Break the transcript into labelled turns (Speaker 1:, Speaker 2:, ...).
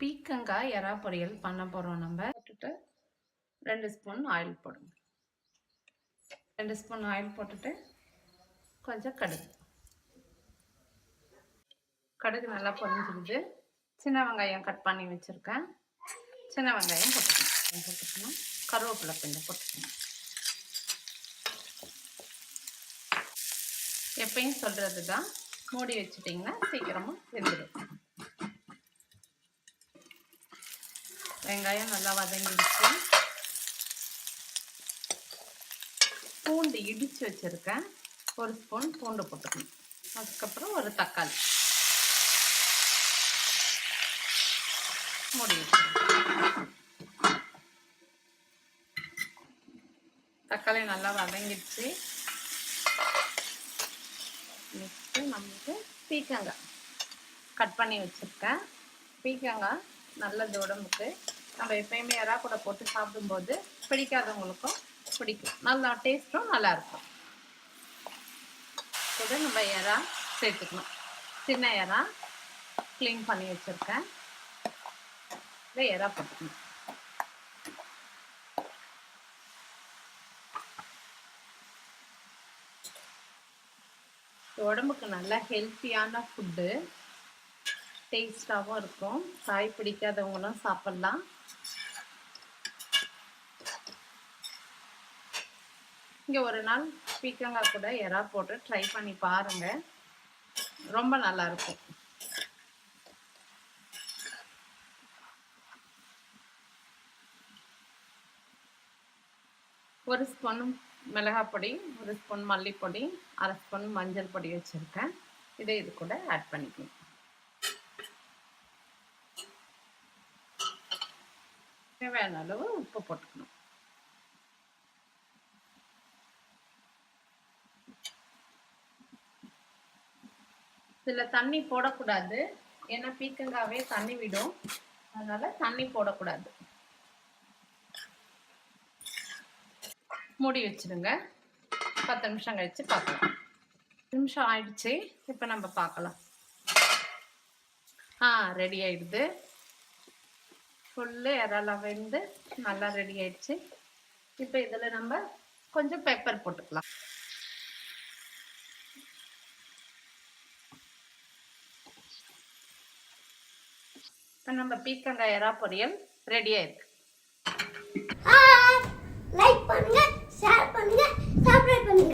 Speaker 1: பீக்கங்காய் எறா பொரியல் பண்ண போகிறோம். நம்ம போட்டுட்டு 2 ஸ்பூன் ஆயில் போடுங்க. 2 ஸ்பூன் ஆயில் போட்டுட்டு கொஞ்சம் கடுகு நல்லா பொரிஞ்சிடுது. சின்ன வெங்காயம் கட் பண்ணி வச்சுருக்கேன். சின்ன வெங்காயம் போட்டுக்கணும். கருவேப்பிலை கொஞ்சம் போட்டுக்கணும். எப்பயும் சொல்கிறது தான், மூடி வச்சுட்டிங்கன்னா சீக்கிரமாக வெந்துடும். வெங்காயம் நல்லா வதங்கிடுச்சு. பூண்டு இடித்து வச்சுருக்கேன். 1 ஸ்பூன் பூண்டு போட்டுக்கணும். அதுக்கப்புறம் ஒரு தக்காளி மூடி வச்சுருக்கேன். தக்காளி நல்லா வதங்கிடுச்சு. நெக்ஸ்ட்டு நம்மளுக்கு பீக்கங்காய் கட் பண்ணி வச்சுருக்கேன். பீக்கங்காய் நல்லது உடம்புக்கு. நம்ம எப்பயுமே எறா கூட போட்டு சாப்பிடும்போது பிடிக்காதவங்களுக்கும் பிடிக்கும். நல்லா டேஸ்ட்டும் நல்லாயிருக்கும். கூட நம்ம எறா சேர்த்துக்கணும். சின்ன எறா க்ளீன் பண்ணி வச்சுருக்கேன். இதை எறா போட்டுக்கணும். உடம்புக்கு நல்ல ஹெல்த்தியான ஃபுட்டு, டேஸ்டாகவும் இருக்கும். காய் பிடிக்காதவங்களும் சாப்பிட்லாம். இங்கே ஒரு நாள் பீக்கங்காய் கூட எறா போட்டு ட்ரை பண்ணி பாருங்கள். ரொம்ப நல்லாயிருக்கும். ஒரு ஸ்பூன் மிளகாய் பொடி, 1 ஸ்பூன் மல்லிப்பொடி, 1/2 ஸ்பூன் மஞ்சள் பொடி வச்சுருக்கேன். இதை இது கூட ஆட் பண்ணிக்கணும். தேவையான அளவு உப்பு போட்டுக்கணும். இதில் தண்ணி போடக்கூடாது. ஏன்னா பீக்கங்காவே தண்ணி விடும். அதனால் தண்ணி போடக்கூடாது. மூடி வச்சுடுங்க. 10 நிமிஷம் கழித்து பார்க்கலாம். 10 நிமிஷம் ஆயிடுச்சு. இப்போ நம்ம பார்க்கலாம். ரெடி ஆயிடுது. ஃபுல்லு இறாலாம் வெந்து நல்லா ரெடி ஆயிடுச்சு. இப்போ இதில் நம்ம கொஞ்சம் பெப்பர் போட்டுக்கலாம். இப்போ நம்ம பீக்கங்காய் எறா பொரியல் ரெடி ஆயிருக்கு.
Speaker 2: லைக் பண்ணுங்க.